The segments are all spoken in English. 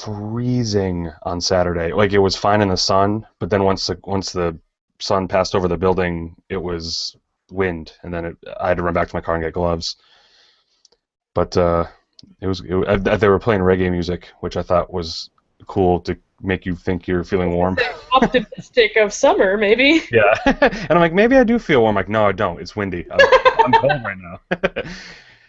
freezing on Saturday. Like, it was fine in the sun, but then once the sun passed over the building, it was wind, and then I had to run back to my car and get gloves. But they were playing reggae music, which I thought was cool to make you think you're feeling warm. Optimistic of summer, maybe. Yeah, and I'm like, maybe I do feel warm. Like, no, I don't. It's windy. I'm cold right now.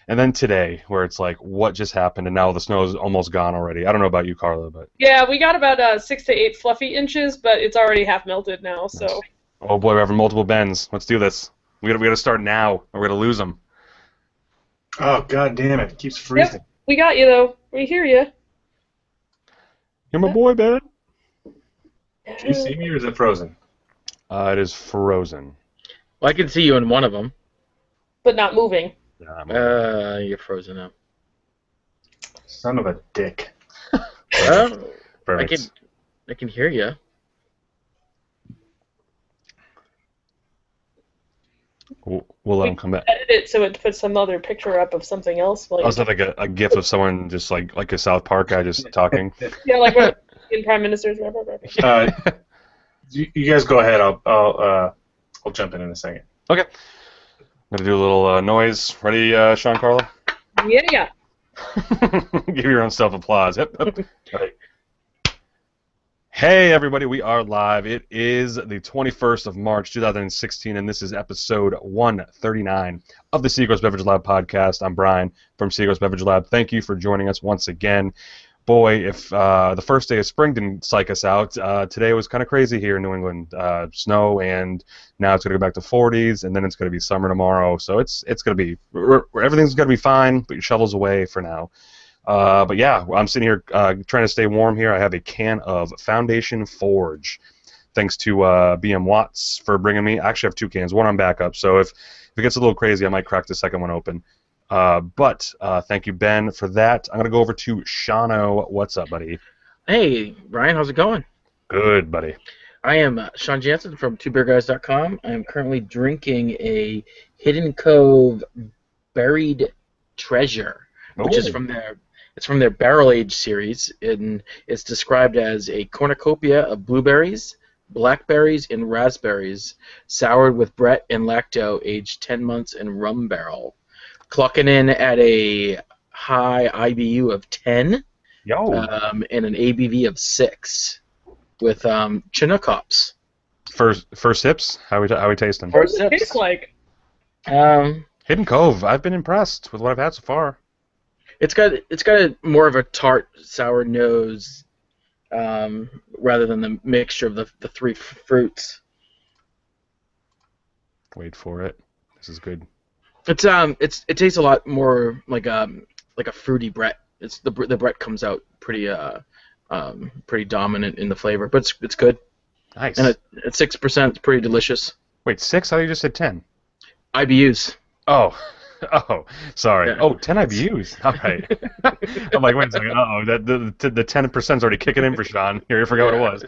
And then today, where it's like, what just happened? And now the snow is almost gone already. I don't know about you, Carla, but Yeah, we got about 6 to 8 fluffy inches, but it's already half melted now. So. Oh boy, we're having multiple bends. Let's do this. We gotta start now, or we're gonna lose them. Oh, god damn it. It keeps freezing. Yep, we got you, though. We hear you. You're my boy, Ben. Do you see me, or is it frozen? It is frozen. Well, I can see you in one of them. But not moving. Yeah, You're frozen now. Son of a dick. Well, Perfect. I can hear you. We'll let him come back. Edit it so it puts some other picture up of something else. I was like a gif of someone just like a South Park guy just talking. Yeah, like what in Prime Minister's. You guys go ahead. I'll jump in a second. Okay. I'm gonna do a little noise. Ready, Sean Carla? Yeah. Give your own self applause. Yep. Right. Hey everybody, we are live. It is the 21st of March 2016, and this is episode 139 of the Seagrass Beverage Lab podcast. I'm Brian from Seagrass Beverage Lab. Thank you for joining us once again. Boy, if the first day of spring didn't psych us out, today was kind of crazy here in New England. Snow, and now it's going to go back to 40s, and then it's going to be summer tomorrow. So it's going to be, everything's going to be fine, but your shovel's away for now. But yeah, I'm sitting here trying to stay warm here. I have a can of Foundation Forge. Thanks to BM Watts for bringing me. I actually have 2 cans, one on backup. So if it gets a little crazy, I might crack the second one open. But thank you, Ben, for that. I'm going to go over to Shano. What's up, buddy? Hey, Ryan, how's it going? Good, buddy. I am Sean Jansen from twobeerguys.com. I am currently drinking a Hidden Cove Buried Treasure, which is from their Barrel Age series, and it's described as a cornucopia of blueberries, blackberries, and raspberries, soured with Brett and Lacto, aged 10 months in rum barrel. Clocking in at a high IBU of 10, and an ABV of 6, with Chinook hops. First sips? How we tasting? What does it taste like? Hidden Cove. I've been impressed with what I've had so far. It's got a more of a tart, sour nose, rather than the mixture of the 3 fruits. Wait for it. This is good. It tastes a lot more like a fruity Brett. The Brett comes out pretty dominant in the flavor, but it's good. Nice. And at 6%, it's pretty delicious. Wait, 6? I thought you just said 10. IBUs. Oh, sorry. Yeah. Oh, 10 IBUs. All right. I'm like, wait a second. Uh-oh, the 10%'s already kicking in for Sean. Here, I forgot what it was.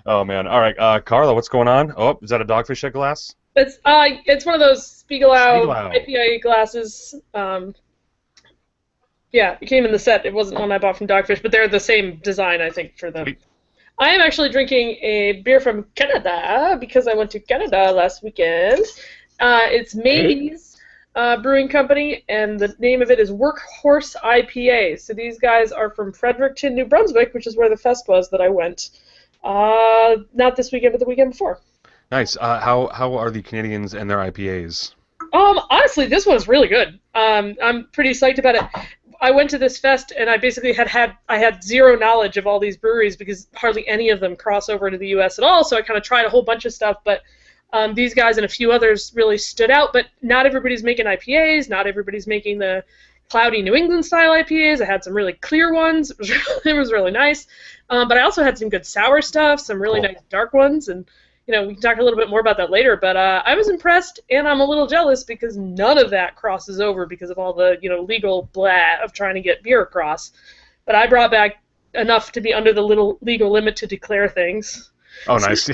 Oh man. All right, Carla, what's going on? Oh, is that a Dogfish Head glass? It's one of those Spiegelau IPA glasses. Yeah, it came in the set. It wasn't one I bought from Dogfish, but they're the same design, I think, for them. Sweet. I am actually drinking a beer from Canada because I went to Canada last weekend. It's Maybe's Brewing Company, and the name of it is Workhorse IPA. So these guys are from Fredericton, New Brunswick, which is where the fest was that I went. Not this weekend, but the weekend before. Nice. How are the Canadians and their IPAs? Honestly, this one's really good. I'm pretty psyched about it. I went to this fest, and I basically had zero knowledge of all these breweries because hardly any of them cross over to the U.S. at all, so I kind of tried a whole bunch of stuff, but these guys and a few others really stood out, but not everybody's making IPAs, not everybody's making the cloudy New England-style IPAs. I had some really clear ones. It was really nice, but I also had some good sour stuff, some really nice dark ones, and we can talk a little bit more about that later, but I was impressed, and I'm a little jealous because none of that crosses over because of all the, legal blah of trying to get beer across. But I brought back enough to be under the little legal limit to declare things. Oh, nice. So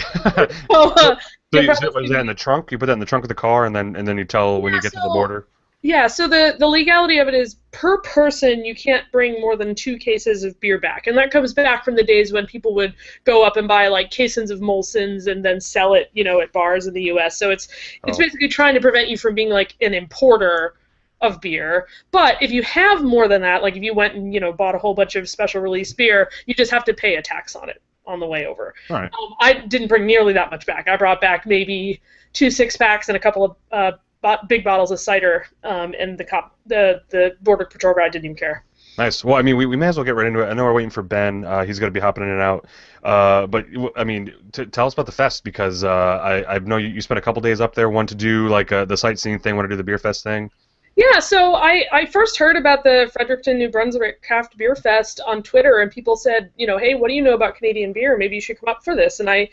was that in the trunk? You put that in the trunk of the car, and then you tell when you get to the border? Yeah, so the legality of it is per person you can't bring more than 2 cases of beer back. And that comes back from the days when people would go up and buy like caissons of Molson's and then sell it, at bars in the US. So it's basically trying to prevent you from being like an importer of beer. But if you have more than that, like if you went and, bought a whole bunch of special release beer, you just have to pay a tax on it on the way over. All right. I didn't bring nearly that much back. I brought back maybe 2 6-packs and a couple of big bottles of cider, and the Border Patrol guy didn't even care. Nice. Well, I mean, we may as well get right into it. I know we're waiting for Ben. He's going to be hopping in and out. But, I mean, tell us about the fest, because I know you spent a couple days up there, one to do like the sightseeing thing, one to do the beer fest thing. Yeah, so I first heard about the Fredericton, New Brunswick Craft Beer Fest on Twitter, and people said, hey, what do you know about Canadian beer? Maybe you should come up for this. And I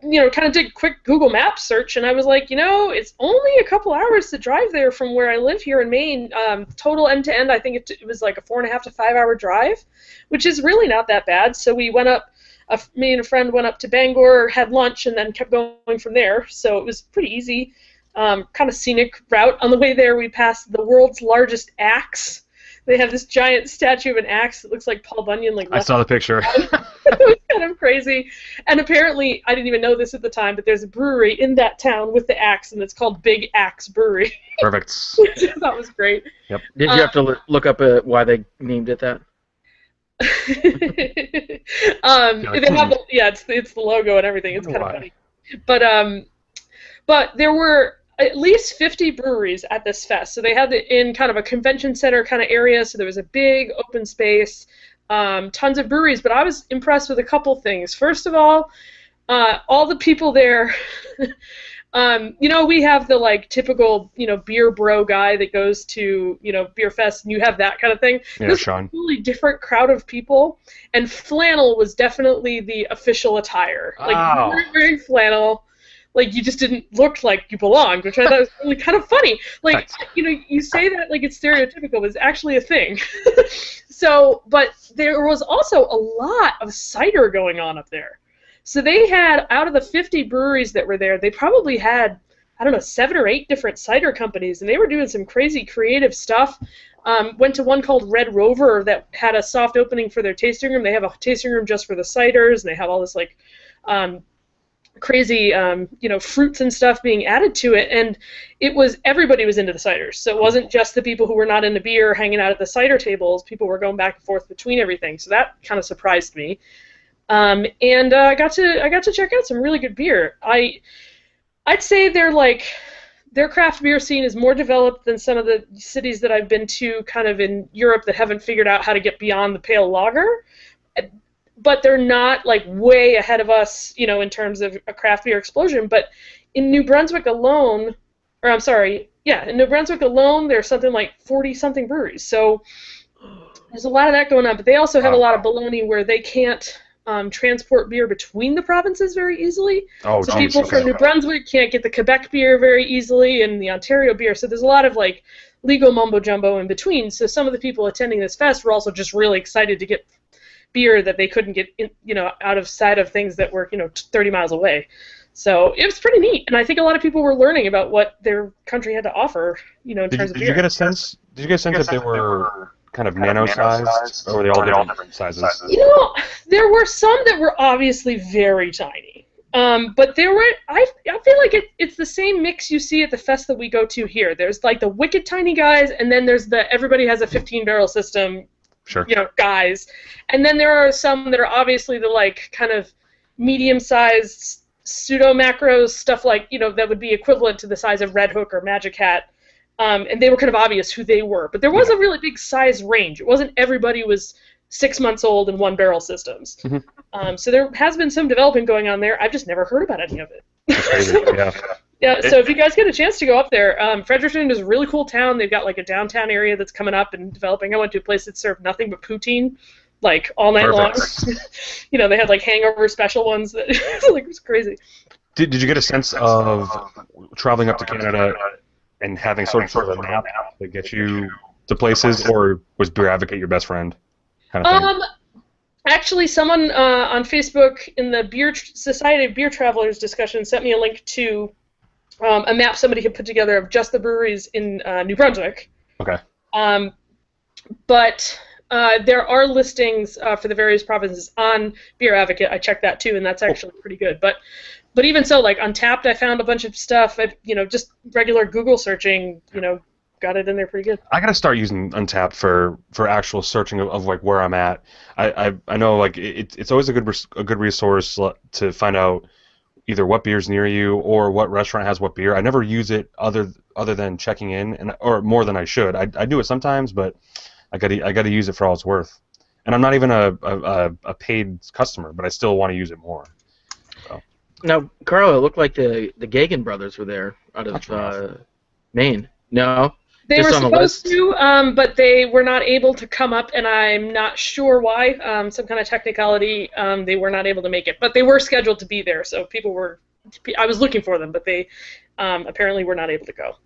kind of did a quick Google Maps search, and I was like, it's only a couple hours to drive there from where I live here in Maine. Total end to end, I think it was like a 4.5 to 5 hour drive, which is really not that bad. So we went up, me and a friend went up to Bangor, had lunch, and then kept going from there. So it was pretty easy, kind of scenic route. On the way there, we passed the world's largest axe. They have this giant statue of an axe that looks like Paul Bunyan. I saw the picture. It was kind of crazy. And apparently, I didn't even know this at the time, but there's a brewery in that town with the axe, and it's called Big Axe Brewery. Perfect. Which I thought was great. Yep. Did you have to look up why they named it that? They have it's the logo and everything. It's kind of funny. But there were at least 50 breweries at this fest. So they had it in kind of a convention center kind of area, so there was a big open space, tons of breweries, but I was impressed with a couple things. First of all the people there, we have the typical, beer bro guy that goes to, beer fest, and you have that kind of thing. Yeah, this Sean. was a really different crowd of people, and flannel was definitely the official attire. You were wearing flannel. You just didn't look like you belonged, which I thought was really kind of funny. You say that like it's stereotypical, but it's actually a thing. But there was also a lot of cider going on up there. So they had, out of the 50 breweries that were there, they probably had, 7 or 8 different cider companies, and they were doing some crazy creative stuff. Went to one called Red Rover that had a soft opening for their tasting room. They have a tasting room just for the ciders, and they have all this crazy fruits and stuff being added to it, and everybody was into the ciders. So it wasn't just the people who were not into beer hanging out at the cider tables. People were going back and forth between everything, so that kind of surprised me. I got to check out some really good beer. I'd say their craft beer scene is more developed than some of the cities that I've been to kind of in Europe that haven't figured out how to get beyond the pale lager. But they're not way ahead of us, in terms of a craft beer explosion. But in New Brunswick alone, there's something like 40-something breweries. So there's a lot of that going on. But they also have a lot of baloney where they can't transport beer between the provinces very easily. So people from New Brunswick can't get the Quebec beer very easily and the Ontario beer. So there's a lot of legal mumbo jumbo in between. So some of the people attending this fest were also just really excited to get beer that they couldn't get out of sight of things that were 30 miles away. So it was pretty neat, and I think a lot of people were learning about what their country had to offer in terms of beer. Did you get a sense that they were kind of nano-sized, or were they all different sizes? There were some that were obviously very tiny, but there were. I feel like it's the same mix you see at the fest that we go to here. There's the wicked tiny guys, and then there's everybody has a 15-barrel system. Sure. Guys. And then there are some that are obviously the kind of medium-sized pseudo-macros stuff that would be equivalent to the size of Red Hook or Magic Hat. And they were kind of obvious who they were. But there was a really big size range. It wasn't everybody was 6 months old and 1-barrel systems. Mm-hmm. So there has been some development going on there. I've just never heard about any of it. That's crazy, yeah. Yeah, so if you guys get a chance to go up there, Fredericton is a really cool town. They've got a downtown area that's coming up and developing. I went to a place that served nothing but poutine, all night long. They had hangover special ones that it was crazy. Did you get a sense of traveling up to Canada and having sort of a map that gets you to places, or was Beer Advocate your best friend? Kind of thing? Actually, someone on Facebook in the Society of Beer Travelers discussion sent me a link to a map somebody had put together of just the breweries in New Brunswick. Okay. But there are listings for the various provinces on Beer Advocate. I checked that too, and that's actually pretty good. But even so, like Untapped, I found a bunch of stuff. Just regular Google searching, got it in there pretty good. I gotta start using Untapped for actual searching of like where I'm at. I know like it's always a good resource to find out either what beer's near you or what restaurant has what beer. I never use it other than checking in or more than I should. I do it sometimes, but I gotta use it for all it's worth. And I'm not even a paid customer, but I still want to use it more. So. Now, Carl, it looked like the Gagan brothers were there out of Maine. No? They were supposed to, but they were not able to come up, and I'm not sure why. Some kind of technicality, they were not able to make it. But they were scheduled to be there, so I was looking for them, but they apparently were not able to go.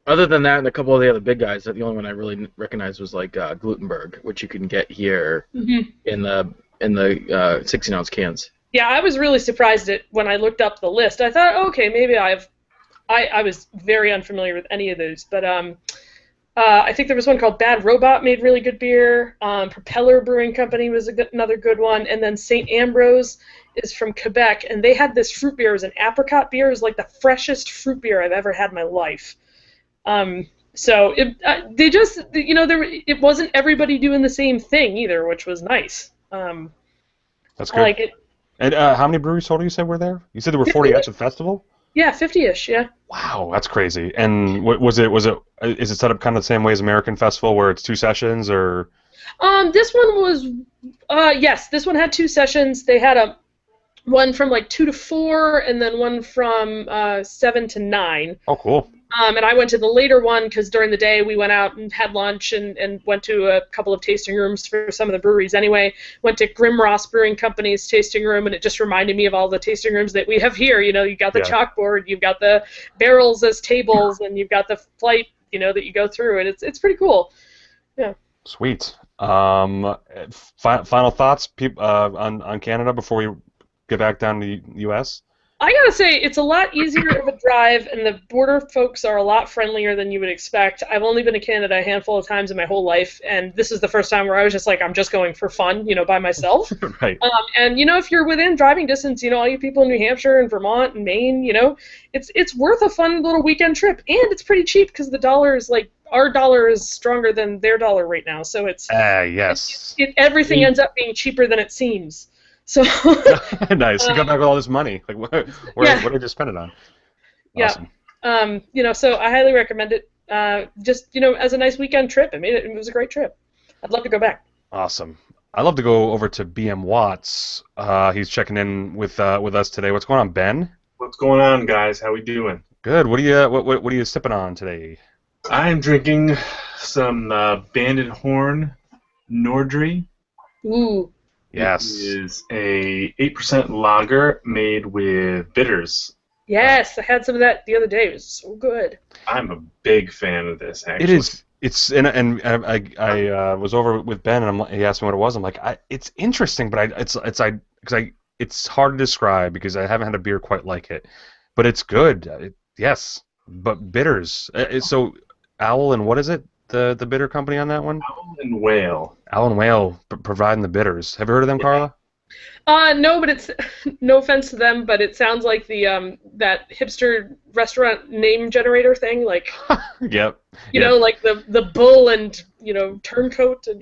Other than that, and a couple of the other big guys, the only one I really recognized was like Glutenberg, which you can get here in the 16-ounce cans. Yeah, I was really surprised when I looked up the list. I thought, okay, maybe I was very unfamiliar with any of those, but I think there was one called Bad Robot made really good beer. Propeller Brewing Company was another good one, and then St. Ambrose is from Quebec, and they had this fruit beer. It was an apricot beer. It was like the freshest fruit beer I've ever had in my life. So it wasn't everybody doing the same thing either, which was nice. That's good. I like it. And how many breweries total you said were there? You said there were 40 at the festival? Yeah, 50-ish, yeah. Wow, that's crazy. And is it set up kind of the same way as American Festival where it's 2 sessions or? This one was, yes, this one had 2 sessions. They had one from like 2 to 4 and then one from 7 to 9. Oh, cool. And I went to the later one because during the day we went out and had lunch and went to a couple of tasting rooms for some of the breweries anyway. Went to Grimross Brewing Company's tasting room, and it just reminded me of all the tasting rooms that we have here. You got the chalkboard, you've got the barrels as tables, and you've got the flight, that you go through, and it's pretty cool. Yeah. Sweet. Final thoughts on Canada before we get back down to the U.S.? I gotta say, it's a lot easier of a drive, and the border folks are a lot friendlier than you would expect. I've only been to Canada a handful of times in my whole life, and this is the first time where I was just like, I'm just going for fun, by myself. Right. And if you're within driving distance, all you people in New Hampshire and Vermont and Maine, it's worth a fun little weekend trip, and it's pretty cheap because the dollar is like our dollar is stronger than their dollar right now, so it's yes. Everything ends up being cheaper than it seems. So nice. You got back with all this money. Like, what did you spend it on? Awesome. Yeah. So I highly recommend it. Just as a nice weekend trip. It was a great trip. I'd love to go back. Awesome. I'd love to go over to BM Watts. He's checking in with us today. What's going on, Ben? What's going on, guys? How we doing? Good. What are you sipping on today? I'm drinking some Banded Horn Nordry. Ooh. Yes. It is a 8% lager made with bitters. Yes, I had some of that the other day. It was so good. I'm a big fan of this, actually. It is. It's and I was over with Ben and he asked me what it was. I'm like, it's interesting, but it's hard to describe because I haven't had a beer quite like it. But it's good. Yes, but bitters. So Owl and what is it? The bitter company on that one? Owl and Whale. Owl and Whale providing the bitters. Have you heard of them, Carla? No, but it's no offense to them, but it sounds like the that hipster restaurant name generator thing, like. Yep. Like the bull and turncoat and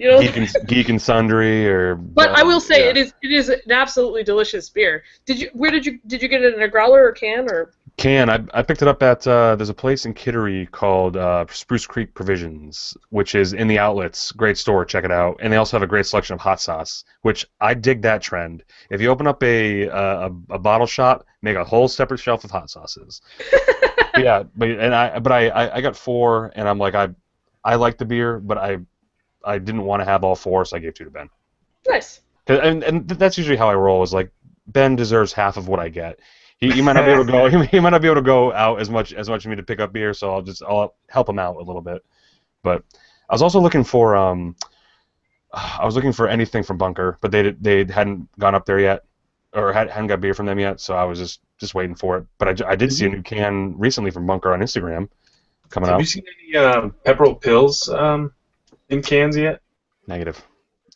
Geek and Sundry or. But I will say it is an absolutely delicious beer. Did you get it in a growler or can or? Can. I picked it up at there's a place in Kittery called Spruce Creek Provisions, which is in the outlets. Great store, check it out. And they also have a great selection of hot sauce, which I dig that trend. If you open up a bottle shop, make a whole separate shelf of hot sauces. Yeah, but I got 4, and I'm like I like the beer, but I didn't want to have all 4, so I gave 2 to Ben. Nice. And that's usually how I roll. Is like Ben deserves half of what I get. He might not be able to go. He might not be able to go out as much as me to pick up beer. So I'll help him out a little bit. But I was also looking for anything from Bunker, but they hadn't gone up there yet, or hadn't got beer from them yet. So I was just just waiting for it. But I did see a new can recently from Bunker on Instagram coming out. Have you seen any Pepperell Pills in cans yet? Negative.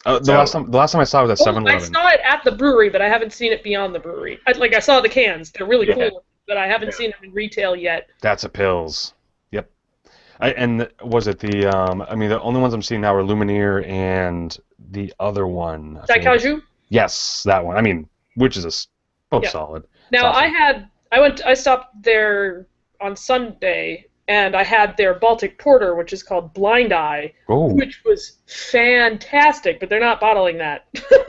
The last time I saw it was at 7-Eleven. I saw it at the brewery, but I haven't seen it beyond the brewery. I saw the cans; they're really cool, but I haven't seen them in retail yet. That's a Pils. Yep. Was it the? I mean, the only ones I'm seeing now are Lumineer and the other one. Daikaiju? Yes, that one. I mean, which is both solid. Now awesome. I stopped there on Sunday, and I had their Baltic Porter, which is called Blind Eye, which was fantastic, but they're not bottling that.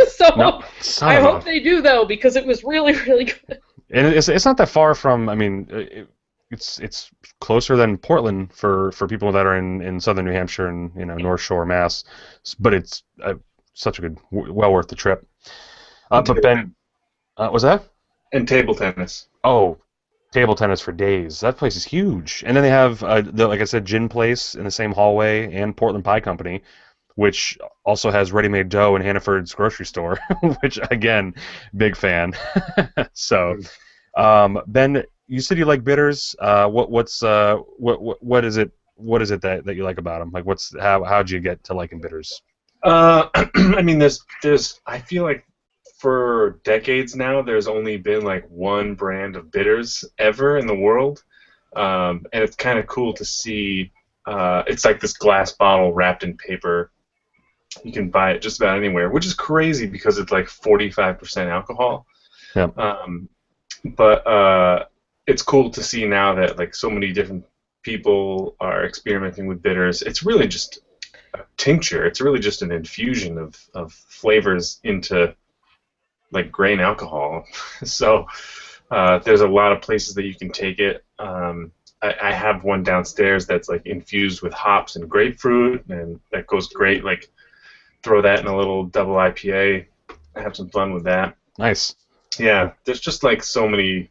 So I hope they do, though, because it was really, really good. And it's not that far from, I mean, it's closer than Portland for people that are in southern New Hampshire and North Shore, Mass. But it's such a good, well worth the trip. But Ben, was that? And table tennis. Oh, table tennis for days. That place is huge. And then they have, like I said, Gin Place in the same hallway, and Portland Pie Company, which also has ready-made dough in Hannaford's grocery store, which, again, big fan. So, Ben, you said you like bitters. What is it that you like about them? Like, how'd you get to liking bitters? I mean, there's I feel like for decades now, there's only been like one brand of bitters ever in the world, and it's kind of cool to see. It's like this glass bottle wrapped in paper. You can buy it just about anywhere, which is crazy because it's like 45% alcohol. Yep. But it's cool to see now that like so many different people are experimenting with bitters. It's really just a tincture. It's really just an infusion of flavors into like grain alcohol. So there's a lot of places that you can take it. I have one downstairs that's like infused with hops and grapefruit, and that goes great. Like throw that in a little double IPA, have some fun with that. Nice. Yeah, there's just like so many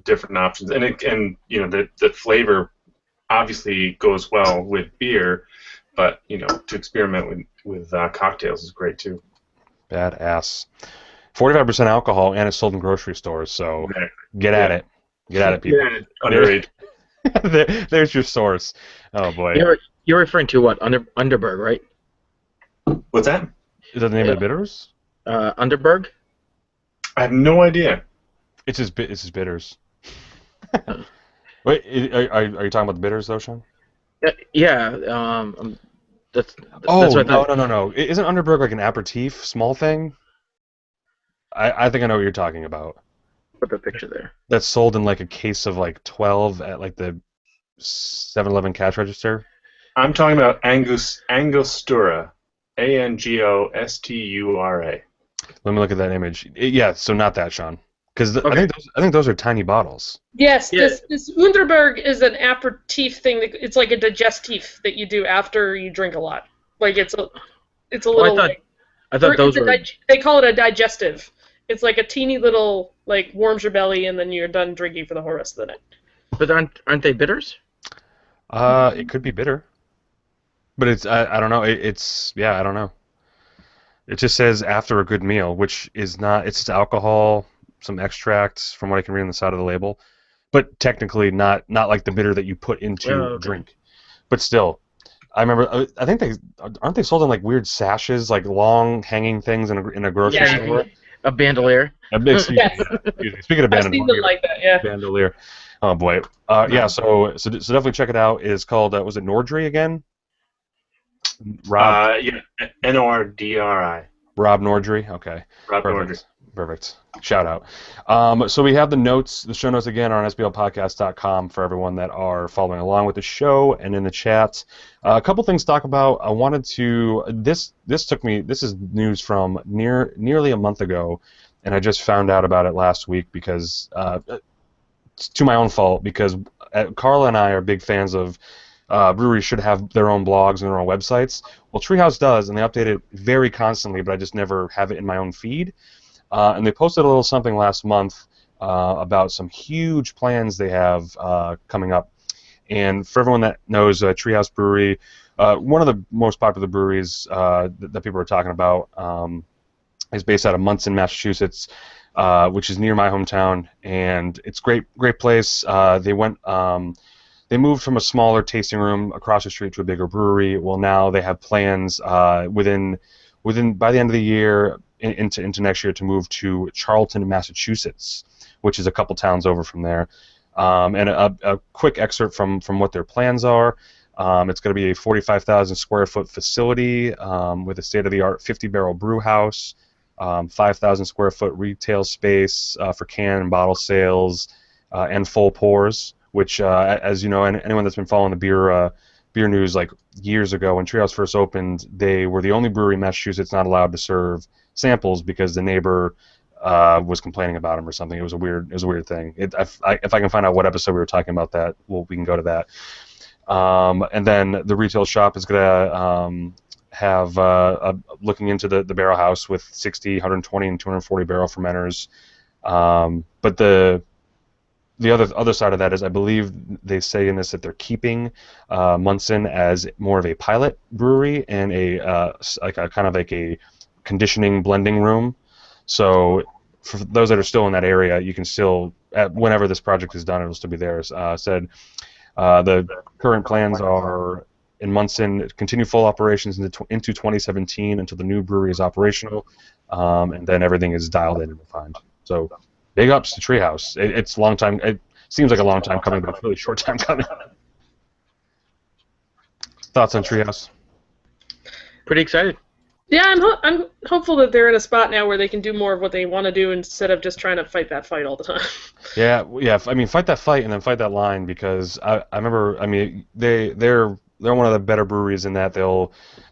different options, and the flavor obviously goes well with beer, but to experiment with cocktails is great too. Badass. 45% alcohol, and it's sold in grocery stores, so get at it. Get at it, people. Yeah, underage. There's your source. Oh, boy. You're referring to what? Underberg, right? What's that? Is that the name of the bitters? Underberg? I have no idea. It's his bitters. Wait, are you talking about the bitters, though, Sean? Yeah. That's what No. Isn't Underberg like an aperitif, small thing? I think I know what you're talking about. Put the picture there. That's sold in like a case of like 12 at like the 7-Eleven cash register. I'm talking about Angostura, Angostura. Let me look at that image. So not that, Sean, because I think those are tiny bottles. Yes, yeah. This Underberg is an aperitif thing. It's like a digestif that you do after you drink a lot. Like it's a little. I thought those were. They call it a digestive. It's like a teeny little, like, warms your belly, and then you're done drinking for the whole rest of the night. But aren't they bitters? It could be bitter. But it's, I don't know. I don't know. It just says after a good meal, which is not, it's just alcohol, some extracts from what I can read on the side of the label. But technically not like the bitter that you put into a drink. But still, I remember, I think aren't they sold in like weird sashes, like long hanging things in a grocery store? A bandolier. Excuse me. Speaking of bandolier. I've seen them like that, yeah. Bandolier. Oh, boy. So definitely check it out. It's called, was it Nordry again? Rob? Nordri. Rob Nordry? Okay. Rob Nordry. Perfect. Shout out. So we have the show notes again are on SBLPodcast.com for everyone that are following along with the show and in the chat. A couple things to talk about. I wanted to. This is news from nearly a month ago, and I just found out about it last week because it's to my own fault because Carla and I are big fans of. Breweries should have their own blogs and their own websites. Well, Treehouse does, and they update it very constantly, but I just never have it in my own feed. And they posted a little something last month about some huge plans they have coming up. And for everyone that knows Treehouse Brewery, one of the most popular breweries that people are talking about, is based out of Munson, Massachusetts, which is near my hometown, and it's great place. They moved from a smaller tasting room across the street to a bigger brewery. Well, now they have plans within by the end of the year into next year to move to Charlton, Massachusetts, which is a couple towns over from there. And a quick excerpt from what their plans are. It's going to be a 45,000 square foot facility with a state-of-the-art 50-barrel brew house, 5,000 square foot retail space for can and bottle sales, and full pours, which, as you know, anyone that's been following the beer news, like years ago when Treehouse first opened, they were the only brewery in Massachusetts not allowed to serve samples because the neighbor was complaining about them or something. It was a weird thing. If I can find out what episode we were talking about that, we can go to that. And then the retail shop is gonna have looking into the barrel house with 60, 120, and 240 barrel fermenters. But the other side of that is, I believe they say in this that they're keeping Munson as more of a pilot brewery and a kind of like a conditioning blending room. So for those that are still in that area, you can still, whenever this project is done, it'll still be theirs. The current plans are in Munson continue full operations into 2017 until the new brewery is operational, and then everything is dialed in and refined. So. Big ups to Treehouse. It's a long time. It seems like a long time coming, but it's a really short time coming. Thoughts on Treehouse? Pretty excited. Yeah, I'm hopeful that they're in a spot now where they can do more of what they want to do instead of just trying to fight that fight all the time. Yeah. I mean, fight that fight and then fight that line, because I remember. I mean, they're one of the better breweries in that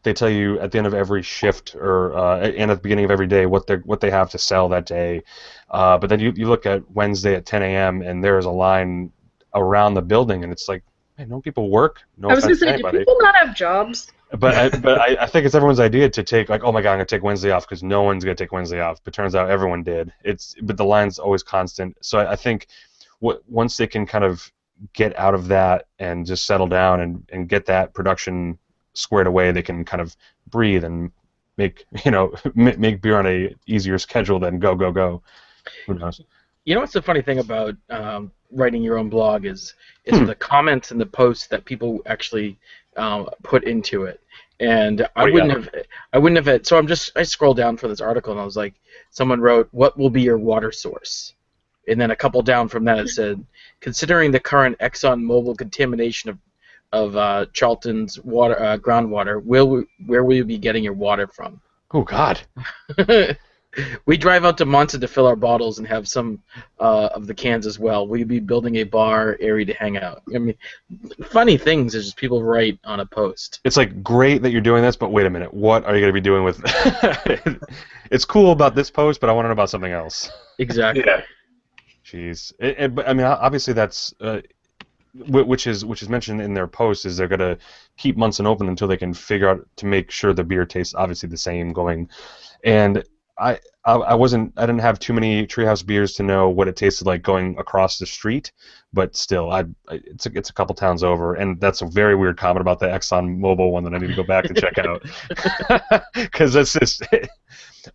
they tell you at the end of every shift or and at the beginning of every day what they have to sell that day. But then you look at Wednesday at 10 a.m. and there's a line around the building, and it's like, hey, don't people work? No I was going to offense say, to do anybody. people not have jobs? But I think it's everyone's idea to take, like, oh my God, I'm gonna take Wednesday off because no one's gonna take Wednesday off. But turns out everyone did. But the line's always constant. So I think once they can kind of get out of that and just settle down and get that production squared away, they can kind of breathe and make beer on a easier schedule than go. Who knows? You know what's the funny thing about writing your own blog is the comments and the posts that people actually put into it. And I wouldn't have had, so I scrolled down for this article and I was like, someone wrote, "What will be your water source?" And then a couple down from that it said, "Considering the current ExxonMobil contamination of Charlton's water groundwater, where will you be getting your water from?" Oh God. We drive out to Munson to fill our bottles and have some of the cans as well. Will you be building a bar area to hang out? I mean, funny things is just people write on a post. It's like, great that you're doing this, but wait a minute, what are you going to be doing with? It's cool about this post, but I want to know about something else. Exactly. Yeah. Jeez. But I mean, obviously that's which is mentioned in their post, is they're going to keep Munson open until they can figure out to make sure the beer tastes obviously the same going. And I didn't have too many Treehouse beers to know what it tasted like going across the street, but still, it's a couple towns over, and that's a very weird comment about the ExxonMobil one that I need to go back and check out, because that's just.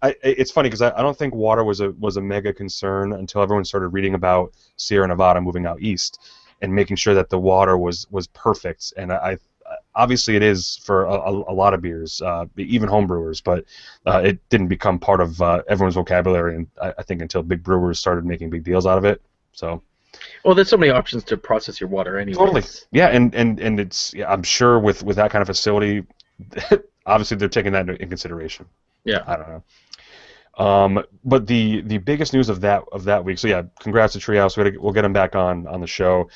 It's funny because I don't think water was a mega concern until everyone started reading about Sierra Nevada moving out east and making sure that the water was perfect, and obviously it is for a lot of beers, even home brewers, but it didn't become part of everyone's vocabulary, and I think until big brewers started making big deals out of it. So. Well, there's so many options to process your water anyway. Totally. Yeah, and it's, I'm sure with that kind of facility, obviously they're taking that into consideration. Yeah. I don't know. But the biggest news of that week. So yeah, congrats to Treehouse. We'll get them back on the show.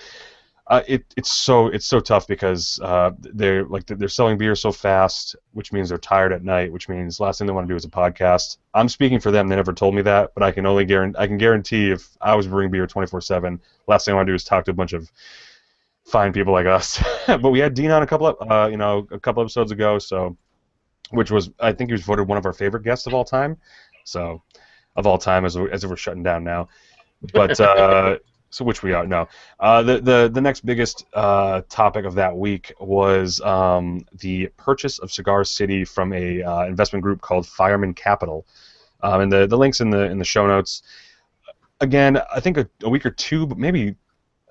It's so tough because they're selling beer so fast, which means they're tired at night, which means last thing they want to do is a podcast. I'm speaking for them. They never told me that, but I can guarantee if I was brewing beer 24/7, last thing I want to do is talk to a bunch of fine people like us. But we had Dean on a couple episodes ago, so which was, I think he was voted one of our favorite guests of all time. So of all time, as if we're shutting down now, but. So which we are no. The next biggest topic of that week was the purchase of Cigar City from a investment group called Fireman Capital. And the links in the show notes. Again, I think a week or two, maybe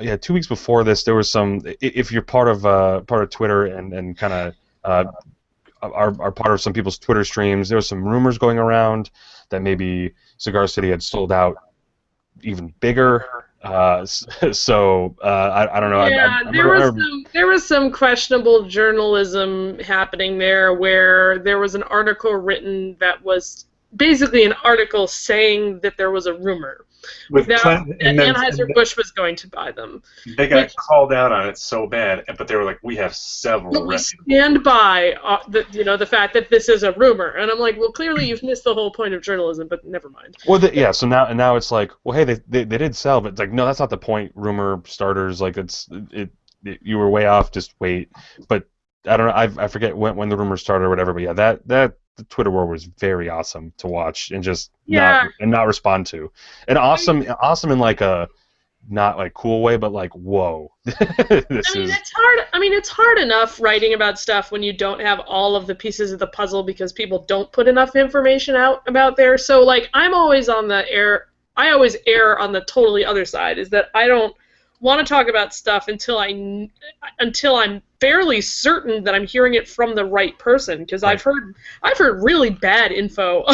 2 weeks before this, there was some. If you're part of Twitter and kind of are part of some people's Twitter streams, there was some rumors going around that maybe Cigar City had sold out even bigger. I don't know. Yeah, there was some questionable journalism happening there, where there was an article written that was basically an article saying that there was a rumor that Anheuser-Busch was going to buy them. They got called out on it so bad, but they were like, "We have several." But we stand by the fact that this is a rumor, and I'm like, well, clearly you've missed the whole point of journalism, but never mind. Well, So now it's like, well, hey, they did sell, but it's like, no, that's not the point. Rumor starters, like you were way off. Just wait. But I don't know. I forget when the rumor started or whatever. But yeah, that the Twitter world was very awesome to watch and just not respond to, and awesome in like a not like cool way, but like whoa. It's hard. I mean, it's hard enough writing about stuff when you don't have all of the pieces of the puzzle because people don't put enough information out about there. So like I always err on the totally other side, is that I don't want to talk about stuff until I'm fairly certain that I'm hearing it from the right person, because I've heard really bad info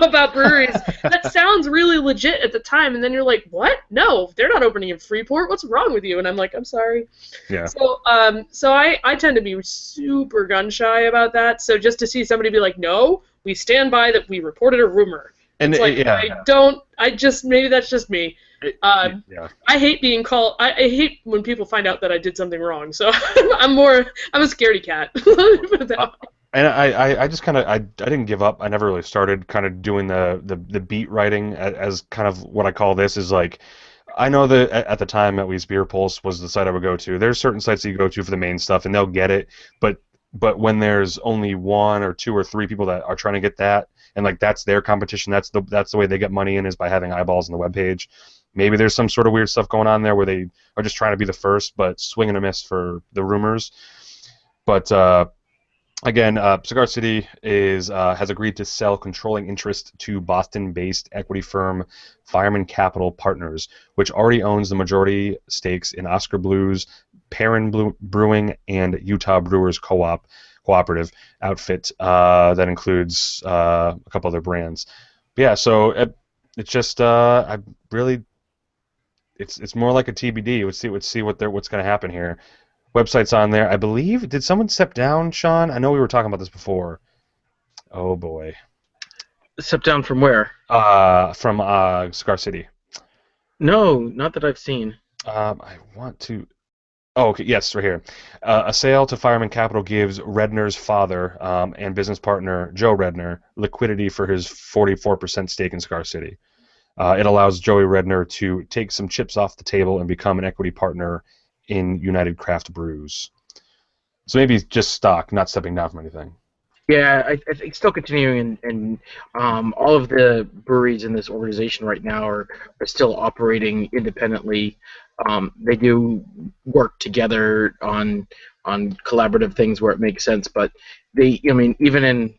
about breweries that sounds really legit at the time, and then you're like, what? No, they're not opening in Freeport. What's wrong with you? And I'm like, I'm sorry. Yeah. So I tend to be super gun shy about that. So just to see somebody be like, no, we stand by that we reported a rumor. And it's like, maybe that's just me. I hate being called. I hate when people find out that I did something wrong. So I'm a scaredy cat. Put it that way. And I just kind of I didn't give up. I never really started kind of doing the beat writing as kind of what I call this is like. I know that at the time, at least, Beer Pulse was the site I would go to. There's certain sites that you go to for the main stuff, and they'll get it. But when there's only one or two or three people that are trying to get that, and like that's their competition, that's the way they get money in, is by having eyeballs on the webpage. Maybe there's some sort of weird stuff going on there where they are just trying to be the first, but swing and a miss for the rumors. But again, Cigar City has agreed to sell controlling interest to Boston-based equity firm Fireman Capital Partners, which already owns the majority stakes in Oscar Blues, Perrin Brewing, and Utah Brewers Cooperative outfit that includes a couple other brands. But yeah, so it's just it's more like a TBD. Let's see what's going to happen here. Website's on there, I believe. Did someone step down, Sean? I know we were talking about this before. Oh boy. Step down from where? From Cigar City. No, not that I've seen. I want to. Oh, okay. Yes, right here. A sale to Fireman Capital gives Redner's father and business partner Joe Redner liquidity for his 44% stake in Cigar City. It allows Joey Redner to take some chips off the table and become an equity partner in United Craft Brews. So maybe just stock, not stepping down from anything. Yeah, I think still continuing, and all of the breweries in this organization right now are still operating independently. They do work together on collaborative things where it makes sense, but even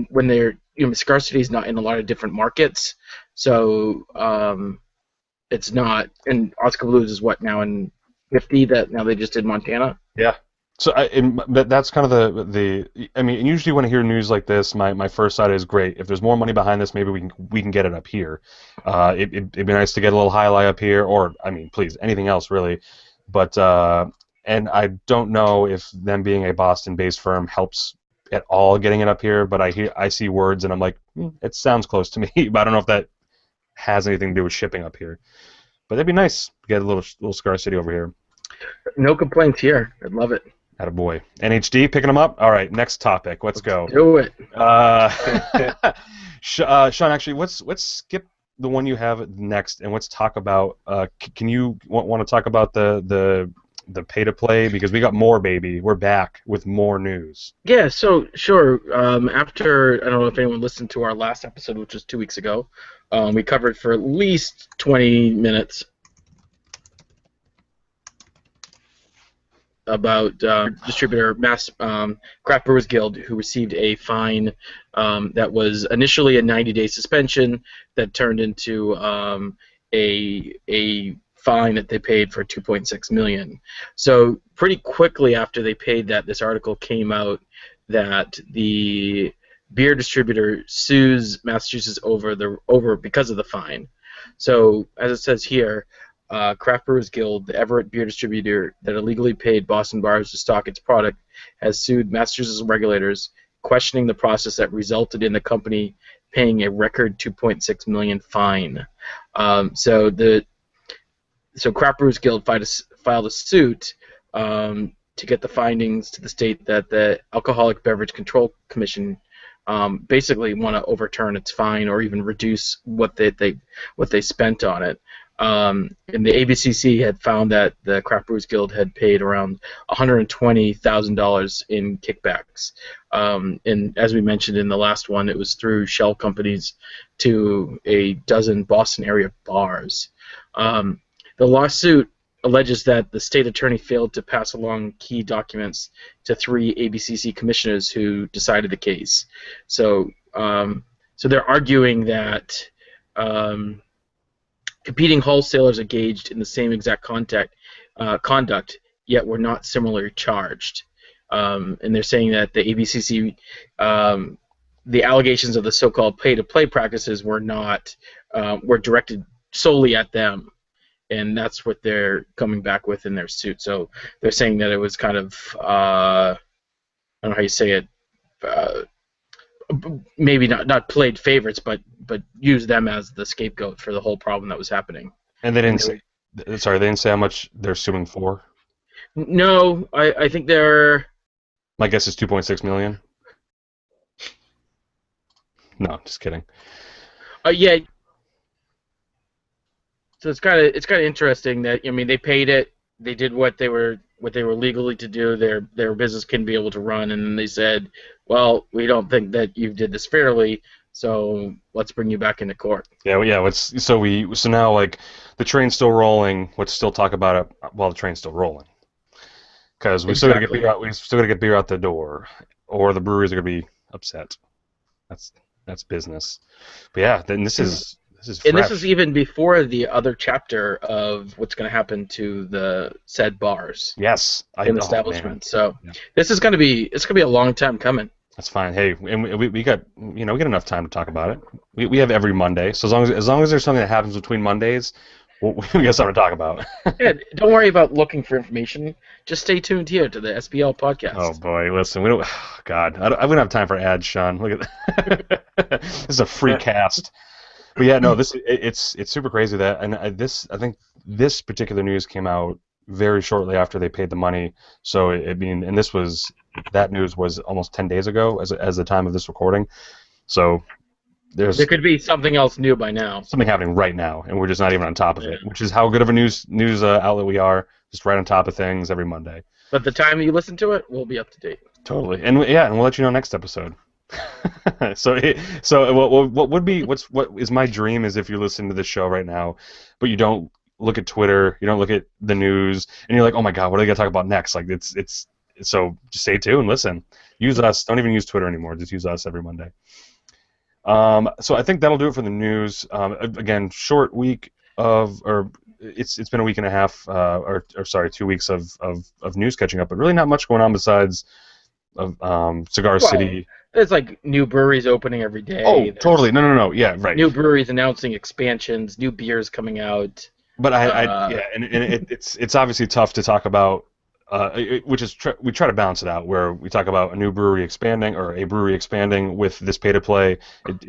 when they're Cigar City is not in a lot of different markets, so it's not. And Oscar Blues is what now in 50 that now they just did Montana. Yeah. So that's kind of the. I mean, usually when I hear news like this, my first side is great. If there's more money behind this, maybe we can get it up here. It'd be nice to get a little highlight up here, or I mean, please, anything else really. But and I don't know if them being a Boston-based firm helps at all getting it up here. But I see words and I'm like, it sounds close to me, but I don't know if that has anything to do with shipping up here. But that'd be nice to get a little Cigar City over here. No complaints here. I'd love it. Attaboy. NHD picking them up? All right, next topic. Let's go. Do it. Sean, actually, let's skip the one you have next, and let's talk about. Can you want to talk about the pay to play, because we got more, baby. We're back with more news. Yeah. So sure. After I don't know if anyone listened to our last episode, which was 2 weeks ago, we covered for at least 20 minutes. distributor Craft Brewers Guild, who received a fine that was initially a 90-day suspension that turned into a fine that they paid for $2.6 million. So pretty quickly after they paid that, this article came out that the beer distributor sues Massachusetts over because of the fine. So as it says here, Craft Brewers Guild, the Everett beer distributor that illegally paid Boston bars to stock its product, has sued Massachusetts regulators, questioning the process that resulted in the company paying a record $2.6 million fine. So Craft Brewers Guild filed a suit to get the findings to the state that the Alcoholic Beverage Control Commission basically want to overturn its fine or even reduce what they spent on it. And the ABCC had found that the Craft Brewers Guild had paid around $120,000 in kickbacks. And as we mentioned in the last one, it was through shell companies to a dozen Boston area bars. The lawsuit alleges that the state attorney failed to pass along key documents to 3 ABCC commissioners who decided the case. So they're arguing that competing wholesalers engaged in the same exact conduct, yet were not similarly charged. And they're saying that the ABCC, the allegations of the so-called pay-to-play practices were directed solely at them. And that's what they're coming back with in their suit. So they're saying that it was kind of, I don't know how you say it, maybe not played favorites, but used them as the scapegoat for the whole problem that was happening. And they didn't say how much they're suing for? No, I think they're... My guess is $2.6 million. No, just kidding. Yeah. So it's kind of interesting that, I mean, they paid it, they did what they were legally to do, their business can be able to run, and then they said, well, we don't think that you did this fairly, so let's bring you back into court. Yeah, well, yeah. So now, like, the train's still rolling. Let's still talk about it while the train's still rolling, because we still got to get beer out. We still got to get beer out the door, or the breweries are gonna be upset. That's business. But yeah, then this is fresh. And this is even before the other chapter of what's going to happen to the said bars. Yes, in establishments. So this is going to be a long time coming. That's fine. Hey, and we got we got enough time to talk about it. We have every Monday, so as long as there's something that happens between Mondays, we got something to talk about. Yeah, don't worry about looking for information. Just stay tuned here to the SBL podcast. Oh boy, listen, we don't. Oh, God, I don't have time for ads, Sean. Look at this is a free cast. But yeah, no, it's super crazy that, and I think this particular news came out very shortly after they paid the money. So that news was almost 10 days ago as the time of this recording. So there could be something else new by now. Something happening right now, and we're just not even on top of it, which is how good of a news outlet we are, just right on top of things every Monday. But the time you listen to it, we'll be up to date. Totally, and we'll let you know next episode. What is my dream is if you're listening to this show right now, but you don't look at Twitter, you don't look at the news, and you're like, oh my God, what are they gonna talk about next? Like it's so just stay tuned, listen, use us. Don't even use Twitter anymore. Just use us every Monday. So I think that'll do it for the news. Again, short week it's been a week and a half, or 2 weeks of news catching up, but really not much going on besides Cigar City. There's like new breweries opening every day. Oh, totally. No. Yeah, right. New breweries announcing expansions, new beers coming out. But it's obviously tough to talk about, which is we try to balance it out where we talk about a new brewery expanding or a brewery expanding with this pay to play.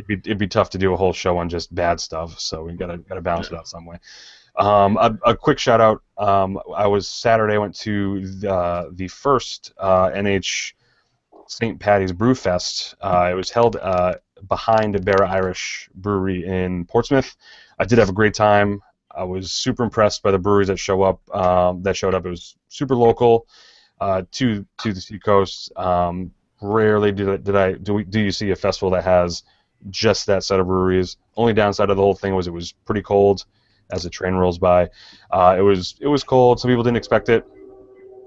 It'd be tough to do a whole show on just bad stuff. So we gotta balance it out some way. A quick shout out. I went to the first NH St. Paddy's Brew Fest. It was held behind Barra Irish Brewery in Portsmouth. I did have a great time. I was super impressed by the breweries that showed up. It was super local to the seacoast. Rarely do you see a festival that has just that set of breweries. Only downside of the whole thing was it was pretty cold as the train rolls by. It was cold. Some people didn't expect it.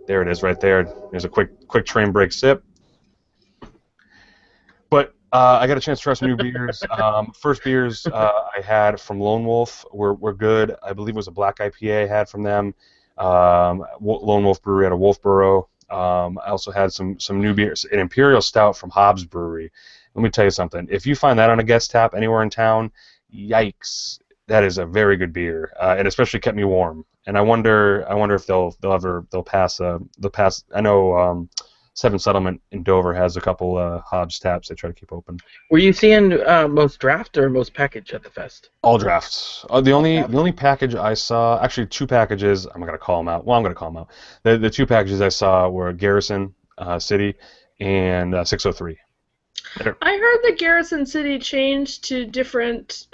There it is, right there. There's a quick train break sip. But I got a chance to try some new beers. First beers I had from Lone Wolf were good. I believe it was a black IPA I had from them. Lone Wolf Brewery out of Wolfboro. I also had some new beers, an Imperial Stout from Hobbs Brewery. Let me tell you something. If you find that on a guest tap anywhere in town, yikes, that is a very good beer, and especially kept me warm. And I wonder if they'll pass. I know Seven Settlement in Dover has a couple Hobbs taps they try to keep open. Were you seeing most draft or most package at the fest? All drafts. The only package I saw, actually two packages. I'm gonna call them out. Well, I'm gonna call them out. The two packages I saw were Garrison City and 603. I heard that Garrison City changed to different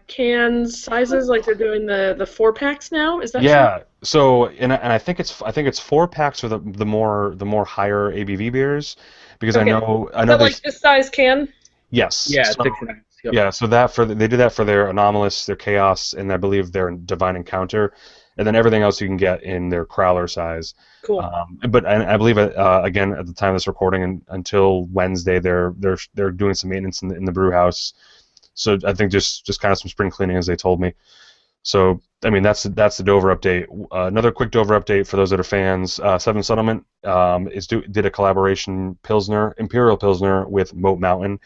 can sizes, like they're doing the 4-packs now. Is that true? So and I think it's 4-packs for the more higher ABV beers, because Okay. I know Is that like this size can? Yes. Yeah, So, 69. Yep. yeah. So they did that for their Anomalous, their Chaos, and I believe their Divine Encounter, and then everything else you can get in their Crowler size. Cool. But I believe again at the time of this recording until Wednesday they're doing some maintenance in the brew house. So I think just kind of some spring cleaning as they told me. So I mean that's the Dover update. Another quick Dover update for those that are fans. Seven Settlement did a collaboration Imperial Pilsner with Moat Mountain,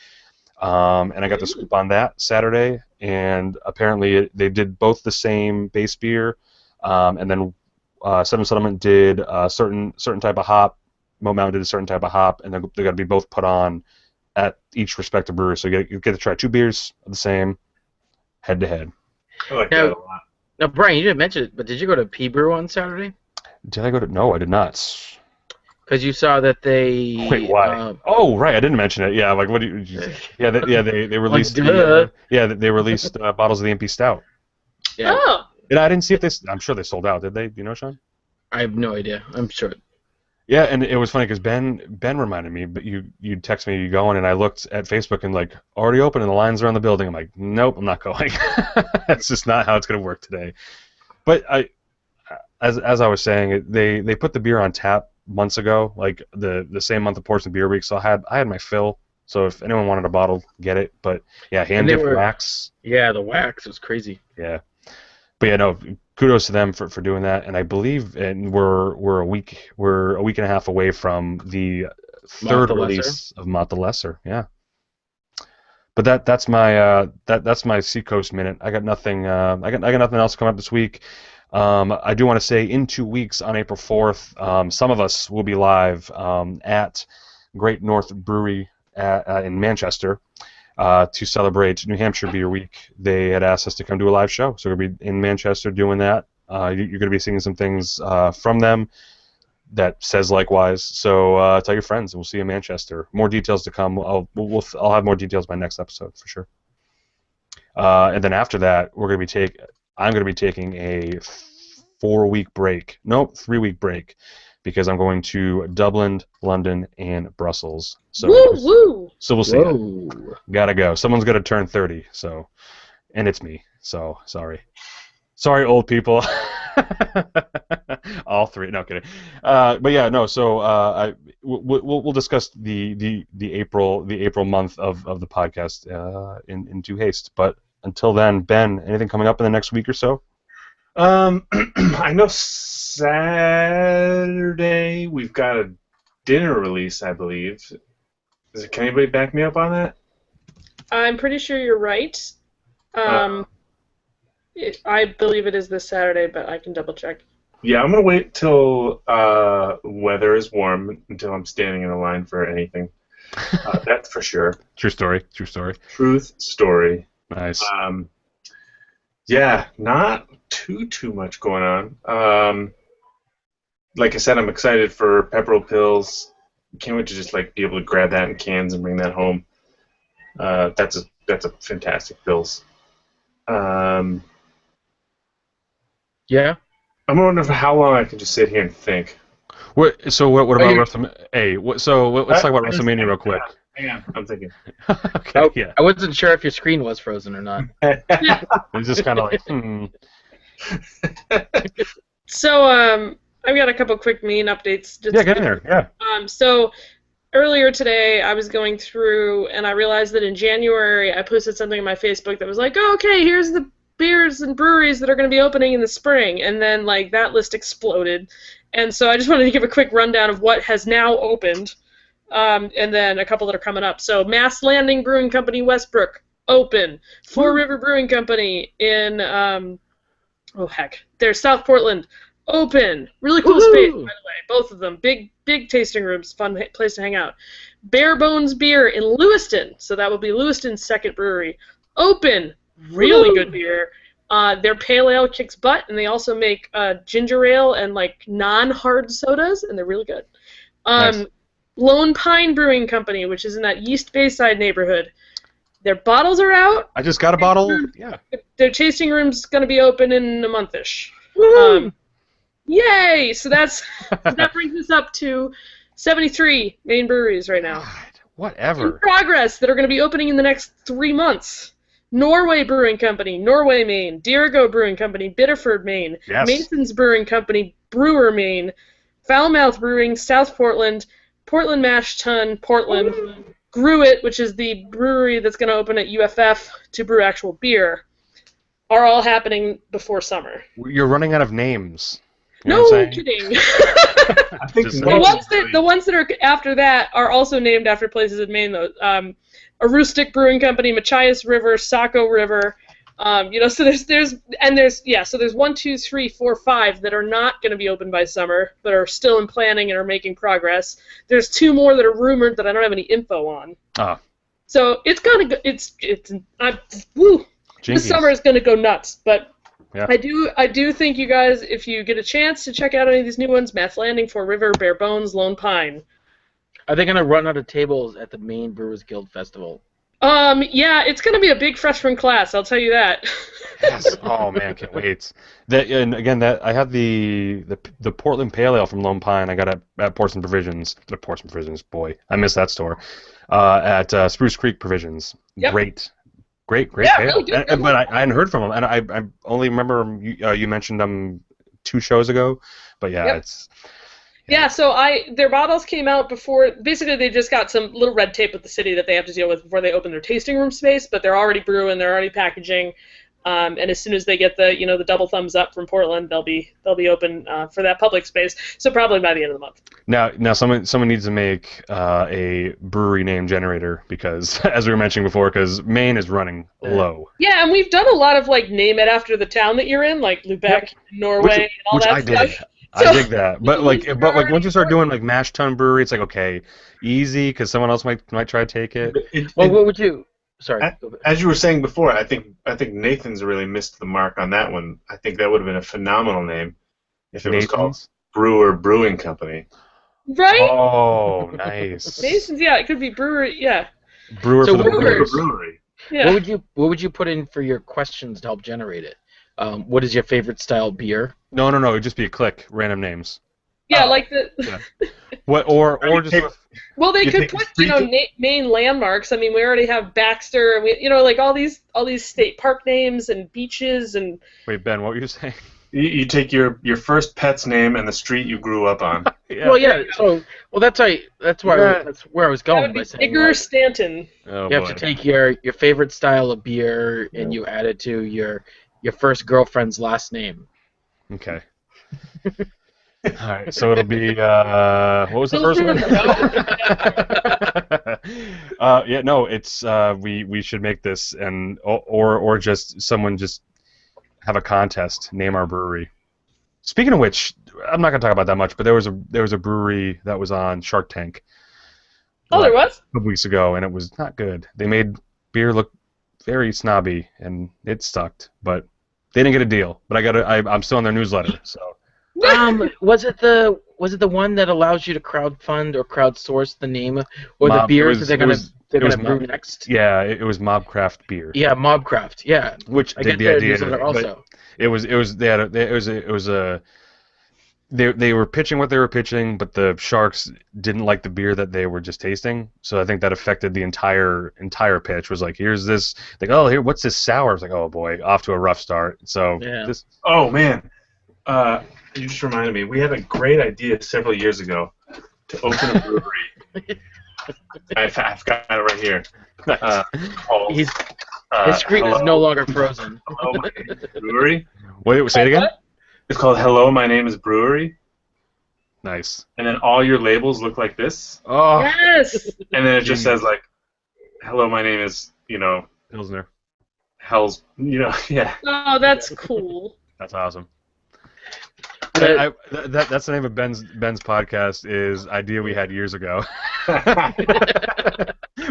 and I got the scoop on that Saturday. And apparently they did both the same base beer, and then Seven Settlement did a certain type of hop. Moat Mountain did a certain type of hop, and they're got to be both put on at each respective brewery. So you get to try two beers of the same head to head. I like that a lot. Now, Brian, you didn't mention it, but did you go to P-Brew on Saturday? Did I go to? No, I did not. Because you saw that they... Wait, why? Oh, right, I didn't mention it. Yeah, like what do you? Yeah, they released. They released bottles of the MP Stout. Yeah. Oh. And I didn't see if they. I'm sure they sold out. Did they? Do you know, Sean? I have no idea. I'm sure. Yeah, and it was funny because Ben reminded me, but you text me you going, and I looked at Facebook and like already open and the lines are on the building. I'm like, nope, I'm not going. That's just not how it's going to work today. But as I was saying, they put the beer on tap months ago, like the same month of Portsmouth Beer Week. So I had my fill. So if anyone wanted a bottle, get it. But yeah, hand dipped wax. Yeah, the wax was crazy. Yeah, but yeah, no. Kudos to them for doing that, and I believe we're a week and a half away from the third release of Mott the Lesser. Yeah, but that's my Seacoast minute. I got nothing. I got nothing else coming up this week. I do want to say in 2 weeks on April 4th, some of us will be live at Great North Brewery in Manchester. To celebrate New Hampshire Beer Week. They had asked us to come do a live show, so we're going to be in Manchester doing that. You're going to be seeing some things from them that says likewise. So tell your friends, and we'll see you in Manchester. More details to come. I'll have more details by next episode for sure. And then after that, I'm going to be taking a 3-week break. Because I'm going to Dublin, London, and Brussels. So we'll see. Gotta go. Someone's got to turn 30. So, and it's me. So sorry, old people. All three. No kidding. But yeah, no. So we'll discuss the April month of the podcast in due haste. But until then, Ben, anything coming up in the next week or so? I know Saturday we've got a dinner release, I believe. Can anybody back me up on that? I'm pretty sure you're right. I believe it is this Saturday, but I can double check. Yeah, I'm gonna wait till weather is warm until I'm standing in a line for anything. That's for sure. True story. Truth story. Nice. Yeah, not too much going on. Like I said, I'm excited for Pepperell Pills. Can't wait to just be able to grab that in cans and bring that home. That's a fantastic Pills. Yeah. I'm wondering for how long I can just sit here and think. What about WrestleMania? Hey, let's talk about WrestleMania real quick. Hang on, I'm thinking. Okay, yeah. I wasn't sure if your screen was frozen or not. It's just kind of like, So, I've got a couple quick Maine updates. Just Yeah, get in there. Yeah. So earlier today, I was going through, and I realized that in January, I posted something on my Facebook that was like, oh, okay, here's the beers and breweries that are going to be opening in the spring, and then like that list exploded. And so I just wanted to give a quick rundown of what has now opened, and then a couple that are coming up. So Mass Landing Brewing Company, Westbrook, open. Four River Brewing Company in, there's South Portland, open. Really cool space, by the way. Both of them. Big tasting rooms, fun place to hang out. Bare Bones Beer in Lewiston, so that will be Lewiston's second brewery. Open. Really good beer. Their pale ale kicks butt, and they also make ginger ale and like non-hard sodas, and they're really good. Nice. Lone Pine Brewing Company, which is in that East Bayside neighborhood. Their bottles are out. I just got a bottle. Yeah. Their tasting room's going to be open in a month-ish. Yay! So that brings us up to 73 Maine breweries right now. God, whatever. In progress that are going to be opening in the next 3 months. Norway Brewing Company, Norway, Maine. Dirigo Brewing Company, Biddeford, Maine. Yes. Mason's Brewing Company, Brewer, Maine. Foulmouth Brewing, South Portland. Portland Mash Tun, Portland. Gruit, which is the brewery that's going to open at UFF to brew actual beer, are all happening before summer. You're running out of names. You know No what I'm saying? kidding. I think Just The ones that are after that are also named after places in Maine, though. Aroostook Brewing Company, Machias River, Saco River. So there's 1, 2, 3, 4, 5 that are not going to be open by summer, but are still in planning and are making progress. There's 2 more that are rumored that I don't have any info on. Ah. So it's gonna go. This Jinkies. summer is gonna go nuts, but. Yeah. I do think you guys, if you get a chance to check out any of these new ones, Mass Landing, Four River, Bare Bones, Lone Pine. Are they going to run out of tables at the Maine Brewers Guild Festival? Yeah, it's going to be a big freshman class, I'll tell you that. Yes. Oh man, can't wait. And again, I had the Portland Pale Ale from Lone Pine. I got it at Portsmouth Provisions. Portsmouth Provisions, boy, I miss that store. At Spruce Creek Provisions. Yep. Great Yeah, ale. really good. But I hadn't heard from them, and I only remember you mentioned them 2 shows ago. But yeah, Yep. it's. Yeah, so their bottles came out before. Basically, they just got some little red tape with the city that they have to deal with before they open their tasting room space. But they're already brewing, they're already packaging, and as soon as they get the double thumbs up from Portland, they'll be open for that public space. So probably by the end of the month. Now, someone needs to make a brewery name generator because, as we were mentioning before, because Maine is running low. Yeah, and we've done a lot of name it after the town that you're in, like Lubeck, Norway, and all Which that I stuff. dig. I dig that, but once you start doing Mash Tun Brewery, it's like okay, easy because someone else might try to take it. Well, what would you? Sorry. As you were saying before, I think Nathan's really missed the mark on that one. I think that would have been a phenomenal name if it was called Brewer Brewing Company. Right? Oh, nice. Masons, yeah, it could be brewery, yeah. Brewer So for the Brewers. Brewery. Yeah. What would you put in for your questions to help generate it? What is your favorite style beer? No, it'd just be a click, random names. Yeah, like the. Yeah. What or just Well, they You could take put the Maine landmarks. I mean, we already have Baxter, and we all these state park names and beaches and. wait, Ben, what were you saying? You take your first pet's name and the street you grew up on. Yeah. Well, yeah. So, that's where I was That going would by be saying. Tigger Stanton. Oh, You have to take your favorite style of beer and you add it to your first girlfriend's last name. Okay. All right, so it'll be what was the first one? It's we should make this and or just someone just have a contest, name our brewery. Speaking of which, I'm not gonna talk about that much, but there was a brewery that was on Shark Tank. Oh, there was? A couple weeks ago, and it was not good. They made beer look very snobby, and it sucked. But they didn't get a deal. But I'm still on their newsletter, so. Was it the one that allows you to crowdfund or crowdsource the name or the beers that they're gonna brew next? Yeah, it was Mobcraft beer. Yeah, Mobcraft. Yeah, which I get the their idea newsletter also. They were pitching what they were pitching, but the Sharks didn't like the beer that they were just tasting. So I think that affected the entire pitch. Was like, here's this, like, oh, here, what's this sour? It's like, oh boy, off to a rough start. So Yeah. Oh man, You just reminded me. We had a great idea several years ago to open a brewery. I've got it right here. Called, His screen is no longer frozen. Hello, my name is Brewery. Wait, say it again? It's called Hello, My Name is Brewery. Nice. And then all your labels look like this. Oh, Yes. And then it just says, like, hello, my name is, Pilsner. Hell's, yeah. Oh, that's cool. That's awesome. That's the name of Ben's podcast. Is idea we had years ago.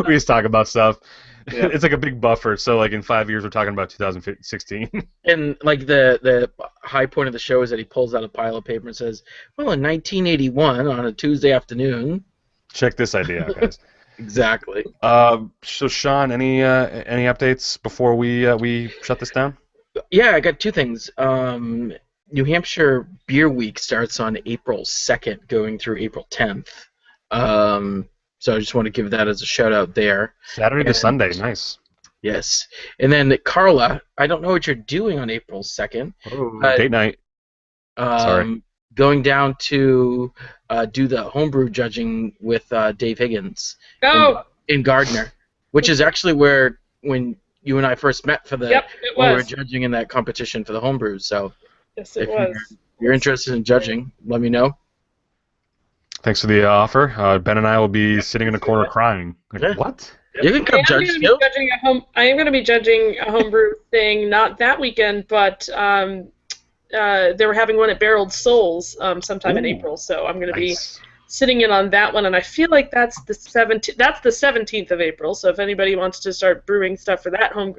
We just talk about stuff. Yeah. It's like a big buffer. So like in 5 years, we're talking about 2016. And like the high point of the show is that he pulls out a pile of paper and says, "Well, in 1981, on a Tuesday afternoon." Check this idea out, guys. Exactly. So Sean, any updates before we shut this down? Yeah, I got two things. New Hampshire Beer Week starts on April 2nd, going through April 10th. So I just want to give that as a shout out there. Saturday to Sunday, nice. Yes. And then Carla, I don't know what you're doing on April 2nd. Oh, date night. Sorry. Going down to do the homebrew judging with Dave Higgins in Gardner, which is actually when you and I first met for Yep, it when we were was. judging in that competition for the homebrews. So Yes, it if was. you're interested in judging, let me know. Thanks for the offer. Ben and I will be sitting in a corner crying. Like, Yeah. what? You can come judge still. I am going to be judging a homebrew thing, not that weekend, but they were having one at Barreled Souls sometime in Ooh. April, so I'm going to Nice. be sitting in on that one, and I feel like that's the 17th. That's the 17th of April. So if anybody wants to start brewing stuff for that home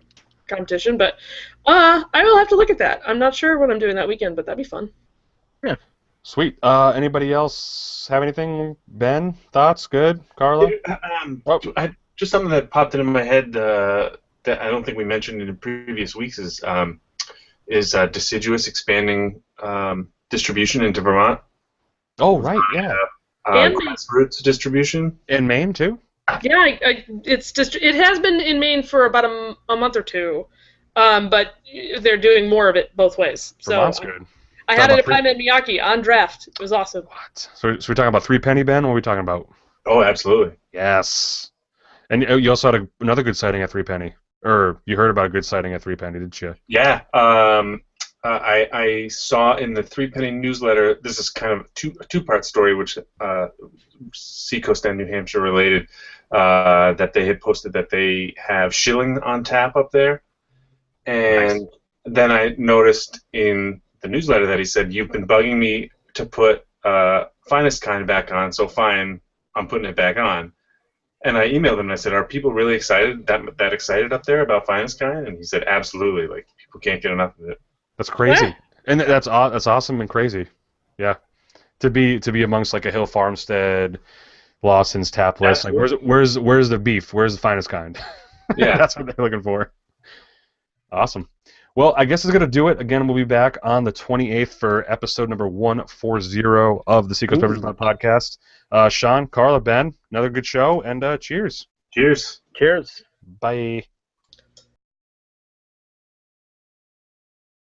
competition, but I will have to look at that. I'm not sure what I'm doing that weekend, but that'd be fun. Sweet. Anybody else have anything? Ben, thoughts? Good. Carla? Just something that popped into my head that I don't think we mentioned in previous weeks is Deciduous expanding distribution into Vermont. Oh, right. Yeah. And Grassroots distribution. In Maine too. Yeah, it has been in Maine for about a month or two, but they're doing more of it both ways. Vermont's So good. I had it at Pine Miyake on draft. It was awesome. What? So we're talking about 3 Penny, Ben? What are we talking about? Oh, absolutely. Yes. And you also had another good sighting at 3 Penny. Or you heard about a good sighting at 3 Penny, didn't you? Yeah. I saw in the 3 Penny newsletter, this is kind of a two-part story, which Seacoast and New Hampshire related, that they had posted that they have shilling on tap up there. And then I noticed in the newsletter that he said, "You've been bugging me to put Finest Kind back on, so fine, I'm putting it back on." And I emailed him and I said, "Are people really excited, that excited up there about Finest Kind?" And he said, "Absolutely. Like, people can't get enough of it." That's crazy. What? And that's awesome and crazy. Yeah. To be amongst like a Hill Farmstead, Lawson's tap list. Like where's the beef? Where's the Finest Kind? Yeah. That's what they're looking for. Awesome. Well, I guess it's going to do it. Again, we'll be back on the 28th for episode number 140 of the Seacoast Beverages Lab podcast. Sean, Carla, Ben, another good show, and cheers. Cheers. Cheers. Bye.